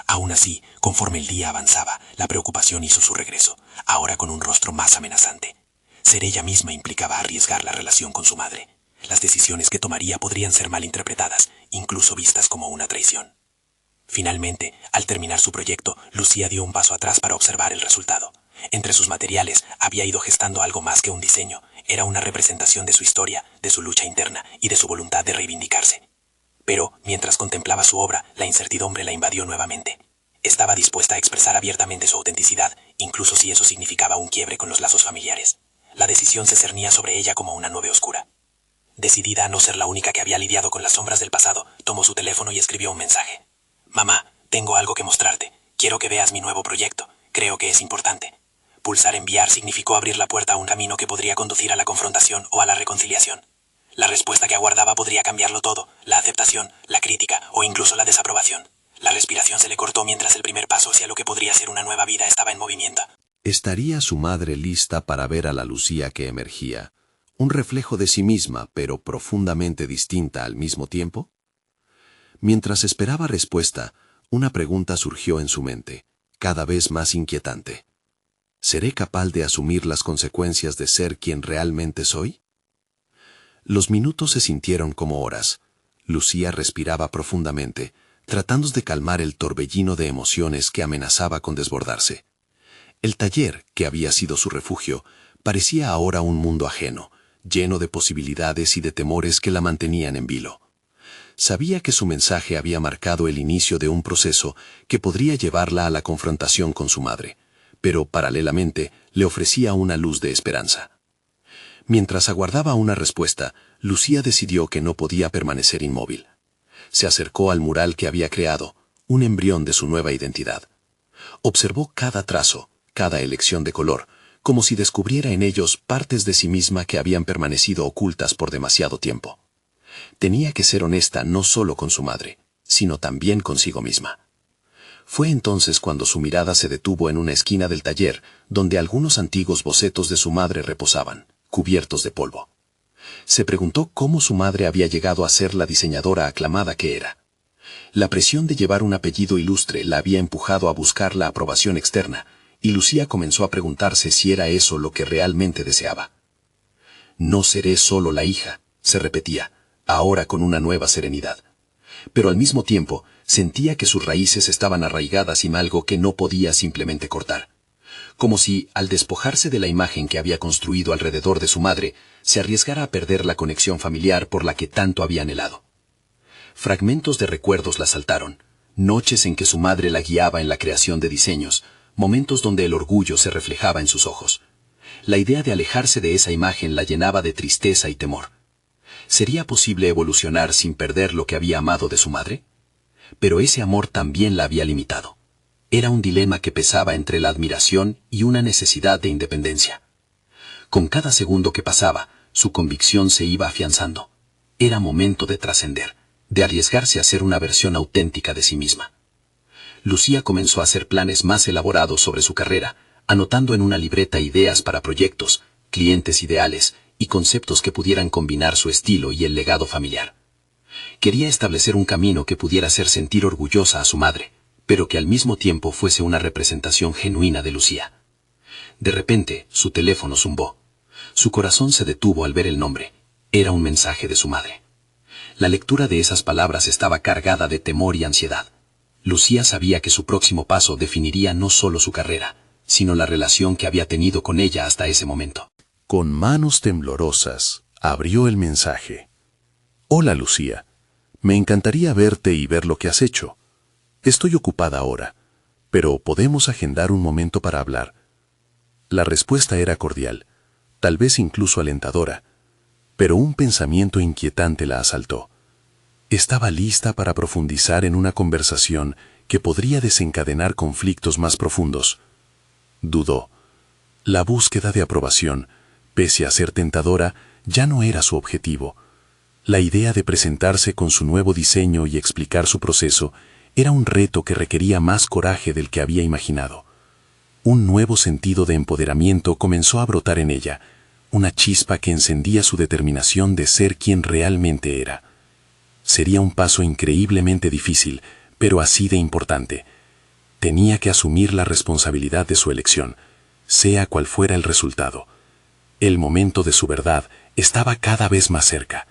Aún así, conforme el día avanzaba, la preocupación hizo su regreso, ahora con un rostro más amenazante. Ser ella misma implicaba arriesgar la relación con su madre. Las decisiones que tomaría podrían ser malinterpretadas, incluso vistas como una traición. Finalmente, al terminar su proyecto, Lucía dio un paso atrás para observar el resultado. Entre sus materiales había ido gestando algo más que un diseño. Era una representación de su historia, de su lucha interna y de su voluntad de reivindicarse. Pero, mientras contemplaba su obra, la incertidumbre la invadió nuevamente. Estaba dispuesta a expresar abiertamente su autenticidad, incluso si eso significaba un quiebre con los lazos familiares. La decisión se cernía sobre ella como una nube oscura. Decidida a no ser la única que había lidiado con las sombras del pasado, tomó su teléfono y escribió un mensaje. «Mamá, tengo algo que mostrarte. Quiero que veas mi nuevo proyecto. Creo que es importante». Pulsar enviar significó abrir la puerta a un camino que podría conducir a la confrontación o a la reconciliación. La respuesta que aguardaba podría cambiarlo todo, la aceptación, la crítica o incluso la desaprobación. La respiración se le cortó mientras el primer paso hacia lo que podría ser una nueva vida estaba en movimiento. ¿Estaría su madre lista para ver a la Lucía que emergía, un reflejo de sí misma, pero profundamente distinta al mismo tiempo? Mientras esperaba respuesta, una pregunta surgió en su mente, cada vez más inquietante. ¿Seré capaz de asumir las consecuencias de ser quien realmente soy? Los minutos se sintieron como horas. Lucía respiraba profundamente, tratando de calmar el torbellino de emociones que amenazaba con desbordarse. El taller, que había sido su refugio, parecía ahora un mundo ajeno, lleno de posibilidades y de temores que la mantenían en vilo. Sabía que su mensaje había marcado el inicio de un proceso que podría llevarla a la confrontación con su madre, pero paralelamente le ofrecía una luz de esperanza. Mientras aguardaba una respuesta, Lucía decidió que no podía permanecer inmóvil. Se acercó al mural que había creado, un embrión de su nueva identidad. Observó cada trazo, cada elección de color, como si descubriera en ellos partes de sí misma que habían permanecido ocultas por demasiado tiempo. Tenía que ser honesta no solo con su madre, sino también consigo misma. Fue entonces cuando su mirada se detuvo en una esquina del taller, donde algunos antiguos bocetos de su madre reposaban, cubiertos de polvo. Se preguntó cómo su madre había llegado a ser la diseñadora aclamada que era. La presión de llevar un apellido ilustre la había empujado a buscar la aprobación externa, y Lucía comenzó a preguntarse si era eso lo que realmente deseaba. No seré solo la hija, se repetía, ahora con una nueva serenidad. Pero al mismo tiempo, sentía que sus raíces estaban arraigadas en algo que no podía simplemente cortar. Como si, al despojarse de la imagen que había construido alrededor de su madre, se arriesgara a perder la conexión familiar por la que tanto había anhelado. Fragmentos de recuerdos la asaltaron, noches en que su madre la guiaba en la creación de diseños, momentos donde el orgullo se reflejaba en sus ojos. La idea de alejarse de esa imagen la llenaba de tristeza y temor. ¿Sería posible evolucionar sin perder lo que había amado de su madre? Pero ese amor también la había limitado. Era un dilema que pesaba entre la admiración y una necesidad de independencia. Con cada segundo que pasaba, su convicción se iba afianzando. Era momento de trascender, de arriesgarse a ser una versión auténtica de sí misma. Lucía comenzó a hacer planes más elaborados sobre su carrera, anotando en una libreta ideas para proyectos, clientes ideales y conceptos que pudieran combinar su estilo y el legado familiar. Quería establecer un camino que pudiera hacer sentir orgullosa a su madre, pero que al mismo tiempo fuese una representación genuina de Lucía. De repente, su teléfono zumbó. Su corazón se detuvo al ver el nombre. Era un mensaje de su madre. La lectura de esas palabras estaba cargada de temor y ansiedad. Lucía sabía que su próximo paso definiría no solo su carrera, sino la relación que había tenido con ella hasta ese momento. Con manos temblorosas, abrió el mensaje. Hola, Lucía. Me encantaría verte y ver lo que has hecho. Estoy ocupada ahora, pero podemos agendar un momento para hablar. La respuesta era cordial, tal vez incluso alentadora, pero un pensamiento inquietante la asaltó. Estaba lista para profundizar en una conversación que podría desencadenar conflictos más profundos. Dudó. La búsqueda de aprobación, pese a ser tentadora, ya no era su objetivo. La idea de presentarse con su nuevo diseño y explicar su proceso era un reto que requería más coraje del que había imaginado. Un nuevo sentido de empoderamiento comenzó a brotar en ella, una chispa que encendía su determinación de ser quien realmente era. Sería un paso increíblemente difícil, pero así de importante. Tenía que asumir la responsabilidad de su elección, sea cual fuera el resultado. El momento de su verdad estaba cada vez más cerca.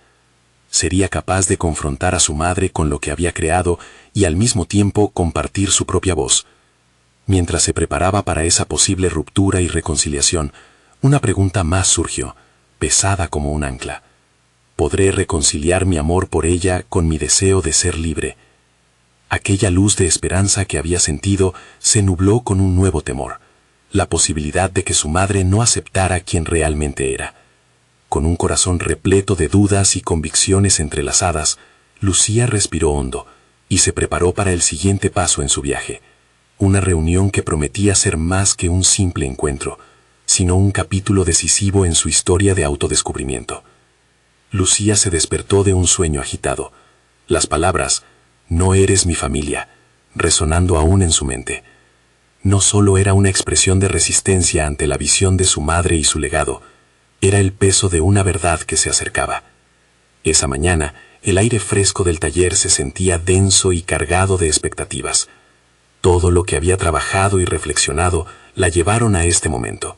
Sería capaz de confrontar a su madre con lo que había creado y al mismo tiempo compartir su propia voz. Mientras se preparaba para esa posible ruptura y reconciliación, una pregunta más surgió, pesada como un ancla. ¿Podré reconciliar mi amor por ella con mi deseo de ser libre? Aquella luz de esperanza que había sentido se nubló con un nuevo temor, la posibilidad de que su madre no aceptara quien realmente era. Con un corazón repleto de dudas y convicciones entrelazadas, Lucía respiró hondo y se preparó para el siguiente paso en su viaje, una reunión que prometía ser más que un simple encuentro, sino un capítulo decisivo en su historia de autodescubrimiento. Lucía se despertó de un sueño agitado. Las palabras, "no eres mi familia", resonando aún en su mente. No solo era una expresión de resistencia ante la visión de su madre y su legado, era el peso de una verdad que se acercaba. Esa mañana, el aire fresco del taller se sentía denso y cargado de expectativas. Todo lo que había trabajado y reflexionado la llevaron a este momento.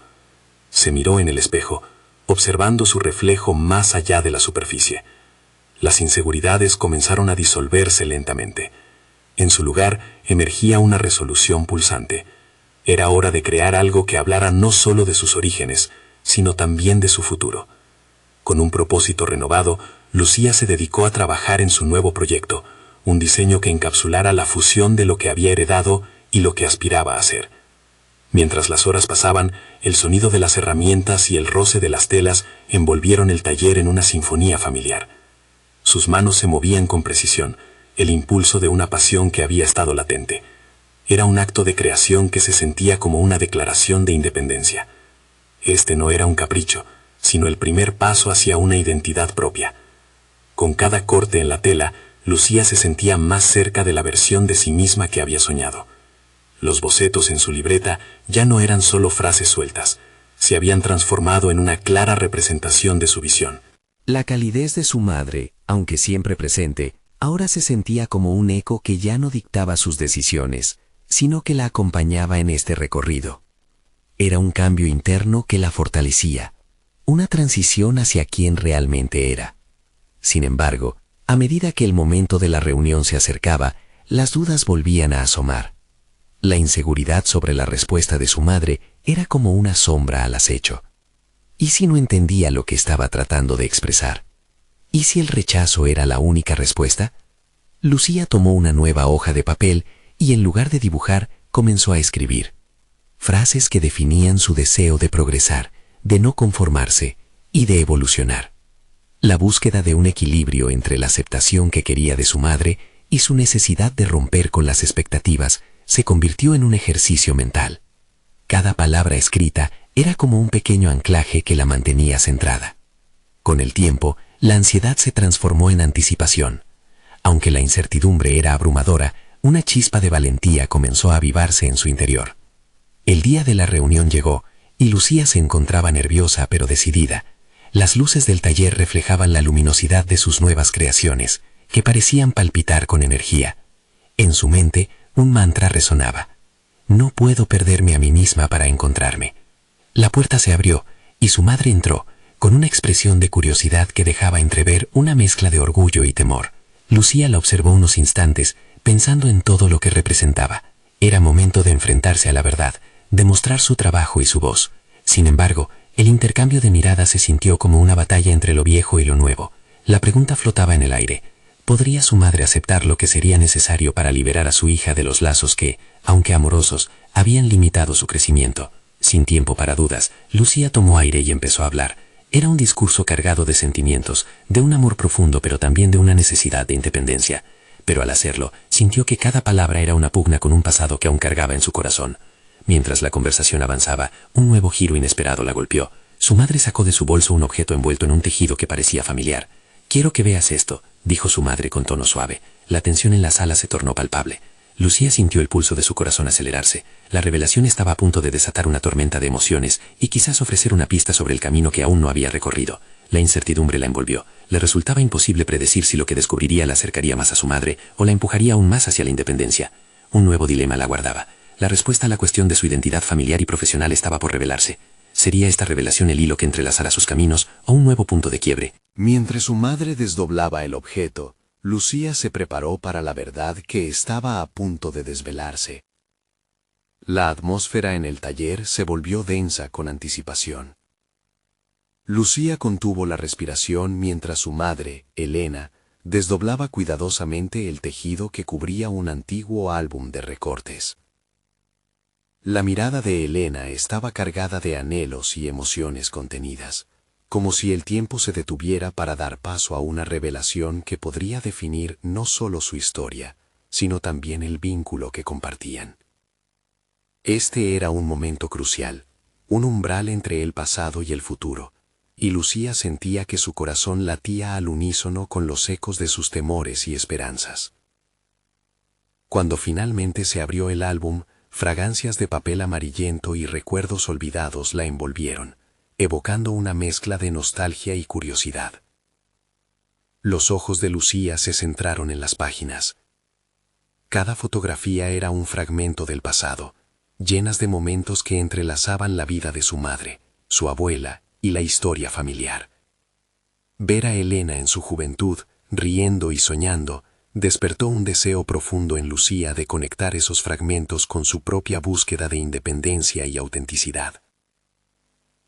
Se miró en el espejo, observando su reflejo más allá de la superficie. Las inseguridades comenzaron a disolverse lentamente. En su lugar emergía una resolución pulsante. Era hora de crear algo que hablara no solo de sus orígenes, sino también de su futuro. Con un propósito renovado, Lucía se dedicó a trabajar en su nuevo proyecto, un diseño que encapsulara la fusión de lo que había heredado y lo que aspiraba a ser. Mientras las horas pasaban, el sonido de las herramientas y el roce de las telas envolvieron el taller en una sinfonía familiar. Sus manos se movían con precisión, el impulso de una pasión que había estado latente. Era un acto de creación que se sentía como una declaración de independencia. Este no era un capricho, sino el primer paso hacia una identidad propia. Con cada corte en la tela, Lucía se sentía más cerca de la versión de sí misma que había soñado. Los bocetos en su libreta ya no eran solo frases sueltas, se habían transformado en una clara representación de su visión. La calidez de su madre, aunque siempre presente, ahora se sentía como un eco que ya no dictaba sus decisiones, sino que la acompañaba en este recorrido. Era un cambio interno que la fortalecía, una transición hacia quien realmente era. Sin embargo, a medida que el momento de la reunión se acercaba, las dudas volvían a asomar. La inseguridad sobre la respuesta de su madre era como una sombra al acecho. ¿Y si no entendía lo que estaba tratando de expresar? ¿Y si el rechazo era la única respuesta? Lucía tomó una nueva hoja de papel y en lugar de dibujar, comenzó a escribir. Frases que definían su deseo de progresar, de no conformarse y de evolucionar. La búsqueda de un equilibrio entre la aceptación que quería de su madre y su necesidad de romper con las expectativas se convirtió en un ejercicio mental. Cada palabra escrita era como un pequeño anclaje que la mantenía centrada. Con el tiempo, la ansiedad se transformó en anticipación. Aunque la incertidumbre era abrumadora, una chispa de valentía comenzó a avivarse en su interior. El día de la reunión llegó, y Lucía se encontraba nerviosa pero decidida. Las luces del taller reflejaban la luminosidad de sus nuevas creaciones, que parecían palpitar con energía. En su mente, un mantra resonaba. No puedo perderme a mí misma para encontrarme. La puerta se abrió, y su madre entró, con una expresión de curiosidad que dejaba entrever una mezcla de orgullo y temor. Lucía la observó unos instantes, pensando en todo lo que representaba. Era momento de enfrentarse a la verdad, de mostrar su trabajo y su voz. Sin embargo, el intercambio de miradas se sintió como una batalla entre lo viejo y lo nuevo. La pregunta flotaba en el aire. ¿Podría su madre aceptar lo que sería necesario para liberar a su hija de los lazos que, aunque amorosos, habían limitado su crecimiento? Sin tiempo para dudas, Lucía tomó aire y empezó a hablar. Era un discurso cargado de sentimientos, de un amor profundo pero también de una necesidad de independencia. Pero al hacerlo, sintió que cada palabra era una pugna con un pasado que aún cargaba en su corazón. Mientras la conversación avanzaba, un nuevo giro inesperado la golpeó. Su madre sacó de su bolso un objeto envuelto en un tejido que parecía familiar. «Quiero que veas esto», dijo su madre con tono suave. La tensión en la sala se tornó palpable. Lucía sintió el pulso de su corazón acelerarse. La revelación estaba a punto de desatar una tormenta de emociones y quizás ofrecer una pista sobre el camino que aún no había recorrido. La incertidumbre la envolvió. Le resultaba imposible predecir si lo que descubriría la acercaría más a su madre o la empujaría aún más hacia la independencia. Un nuevo dilema la aguardaba. La respuesta a la cuestión de su identidad familiar y profesional estaba por revelarse. ¿Sería esta revelación el hilo que entrelazara sus caminos o un nuevo punto de quiebre? Mientras su madre desdoblaba el objeto, Lucía se preparó para la verdad que estaba a punto de desvelarse. La atmósfera en el taller se volvió densa con anticipación. Lucía contuvo la respiración mientras su madre, Elena, desdoblaba cuidadosamente el tejido que cubría un antiguo álbum de recortes. La mirada de Elena estaba cargada de anhelos y emociones contenidas, como si el tiempo se detuviera para dar paso a una revelación que podría definir no solo su historia, sino también el vínculo que compartían. Este era un momento crucial, un umbral entre el pasado y el futuro, y Lucía sentía que su corazón latía al unísono con los ecos de sus temores y esperanzas. Cuando finalmente se abrió el álbum, fragancias de papel amarillento y recuerdos olvidados la envolvieron, evocando una mezcla de nostalgia y curiosidad. Los ojos de Lucía se centraron en las páginas. Cada fotografía era un fragmento del pasado, llenas de momentos que entrelazaban la vida de su madre, su abuela y la historia familiar. Ver a Elena en su juventud, riendo y soñando, despertó un deseo profundo en Lucía de conectar esos fragmentos con su propia búsqueda de independencia y autenticidad.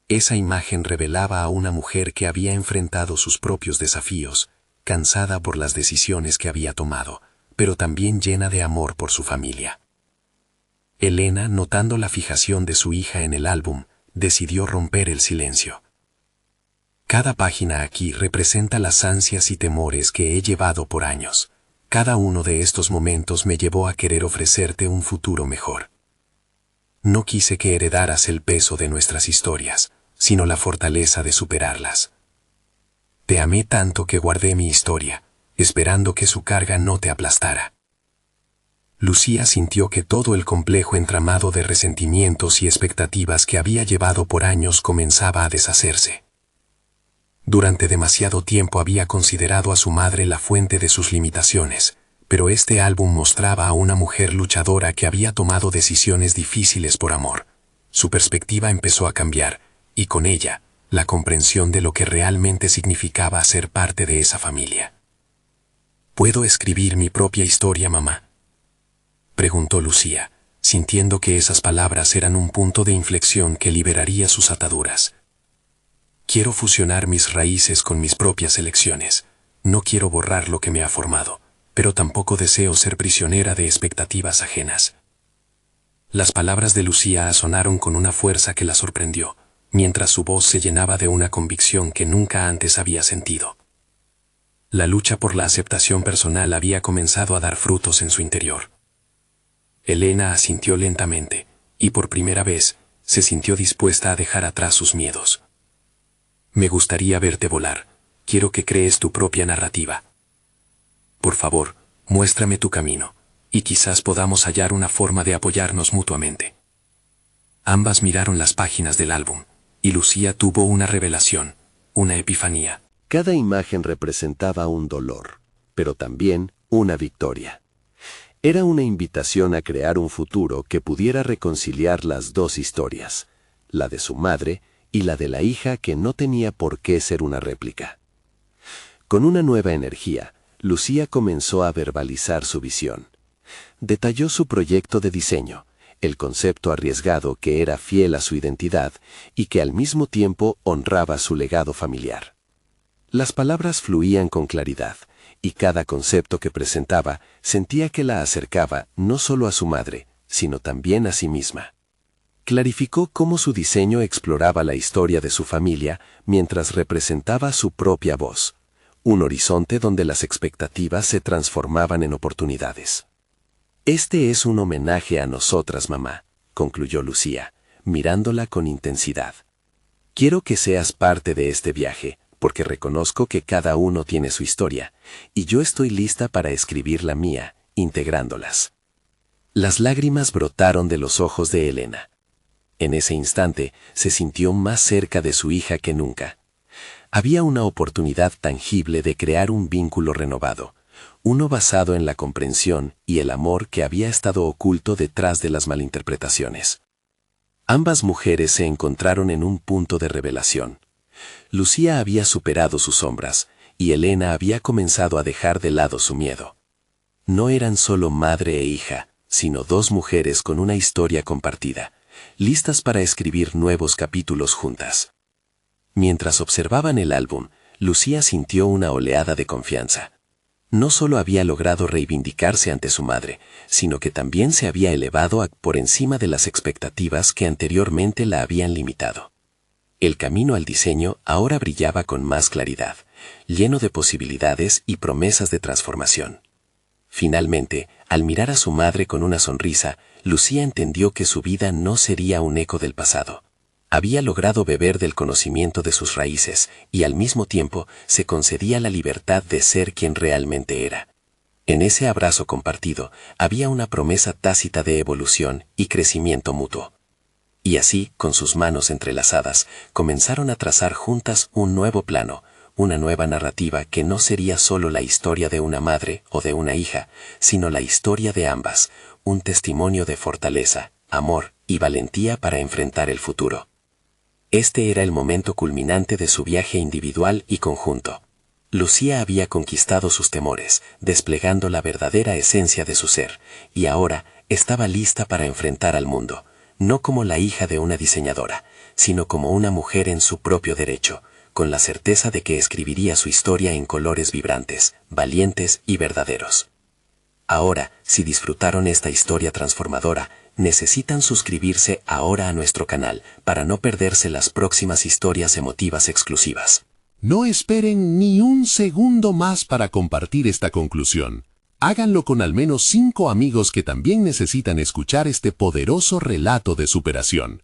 Esa imagen revelaba a una mujer que había enfrentado sus propios desafíos, cansada por las decisiones que había tomado, pero también llena de amor por su familia. Elena, notando la fijación de su hija en el álbum, decidió romper el silencio. Cada página aquí representa las ansias y temores que he llevado por años. Cada uno de estos momentos me llevó a querer ofrecerte un futuro mejor. No quise que heredaras el peso de nuestras historias, sino la fortaleza de superarlas. Te amé tanto que guardé mi historia, esperando que su carga no te aplastara. Lucía sintió que todo el complejo entramado de resentimientos y expectativas que había llevado por años comenzaba a deshacerse. Durante demasiado tiempo había considerado a su madre la fuente de sus limitaciones, pero este álbum mostraba a una mujer luchadora que había tomado decisiones difíciles por amor. Su perspectiva empezó a cambiar, y con ella, la comprensión de lo que realmente significaba ser parte de esa familia. ¿Puedo escribir mi propia historia, mamá?, preguntó Lucía, sintiendo que esas palabras eran un punto de inflexión que liberaría sus ataduras. Quiero fusionar mis raíces con mis propias elecciones. No quiero borrar lo que me ha formado, pero tampoco deseo ser prisionera de expectativas ajenas. Las palabras de Lucía sonaron con una fuerza que la sorprendió, mientras su voz se llenaba de una convicción que nunca antes había sentido. La lucha por la aceptación personal había comenzado a dar frutos en su interior. Elena asintió lentamente, y por primera vez, se sintió dispuesta a dejar atrás sus miedos. Me gustaría verte volar. Quiero que crees tu propia narrativa. Por favor, muéstrame tu camino, y quizás podamos hallar una forma de apoyarnos mutuamente. Ambas miraron las páginas del álbum, y Lucía tuvo una revelación, una epifanía. Cada imagen representaba un dolor, pero también una victoria. Era una invitación a crear un futuro que pudiera reconciliar las dos historias, la de su madre y la de la hija que no tenía por qué ser una réplica. Con una nueva energía, Lucía comenzó a verbalizar su visión. Detalló su proyecto de diseño, el concepto arriesgado que era fiel a su identidad y que al mismo tiempo honraba su legado familiar. Las palabras fluían con claridad, y cada concepto que presentaba sentía que la acercaba no solo a su madre, sino también a sí misma. Clarificó cómo su diseño exploraba la historia de su familia mientras representaba su propia voz, un horizonte donde las expectativas se transformaban en oportunidades. Este es un homenaje a nosotras, mamá, concluyó Lucía, mirándola con intensidad. Quiero que seas parte de este viaje, porque reconozco que cada uno tiene su historia, y yo estoy lista para escribir la mía, integrándolas. Las lágrimas brotaron de los ojos de Elena. En ese instante se sintió más cerca de su hija que nunca. Había una oportunidad tangible de crear un vínculo renovado, uno basado en la comprensión y el amor que había estado oculto detrás de las malinterpretaciones. Ambas mujeres se encontraron en un punto de revelación. Lucía había superado sus sombras, y Elena había comenzado a dejar de lado su miedo. No eran solo madre e hija, sino dos mujeres con una historia compartida, listas para escribir nuevos capítulos juntas. Mientras observaban el álbum, Lucía sintió una oleada de confianza. No solo había logrado reivindicarse ante su madre, sino que también se había elevado por encima de las expectativas que anteriormente la habían limitado. El camino al diseño ahora brillaba con más claridad, lleno de posibilidades y promesas de transformación. Finalmente, al mirar a su madre con una sonrisa, Lucía entendió que su vida no sería un eco del pasado. Había logrado beber del conocimiento de sus raíces y al mismo tiempo se concedía la libertad de ser quien realmente era. En ese abrazo compartido había una promesa tácita de evolución y crecimiento mutuo. Y así, con sus manos entrelazadas, comenzaron a trazar juntas un nuevo plano, una nueva narrativa que no sería solo la historia de una madre o de una hija, sino la historia de ambas, un testimonio de fortaleza, amor y valentía para enfrentar el futuro. Este era el momento culminante de su viaje individual y conjunto. Lucía había conquistado sus temores, desplegando la verdadera esencia de su ser, y ahora estaba lista para enfrentar al mundo, no como la hija de una diseñadora, sino como una mujer en su propio derecho, con la certeza de que escribiría su historia en colores vibrantes, valientes y verdaderos. Ahora, si disfrutaron esta historia transformadora, necesitan suscribirse ahora a nuestro canal para no perderse las próximas historias emotivas exclusivas. No esperen ni un segundo más para compartir esta conclusión. Háganlo con al menos 5 amigos que también necesitan escuchar este poderoso relato de superación.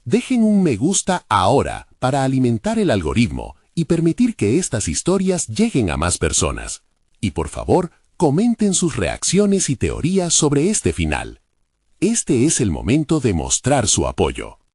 Dejen un me gusta ahora para alimentar el algoritmo y permitir que estas historias lleguen a más personas. Y por favor, comenten sus reacciones y teorías sobre este final. Este es el momento de mostrar su apoyo.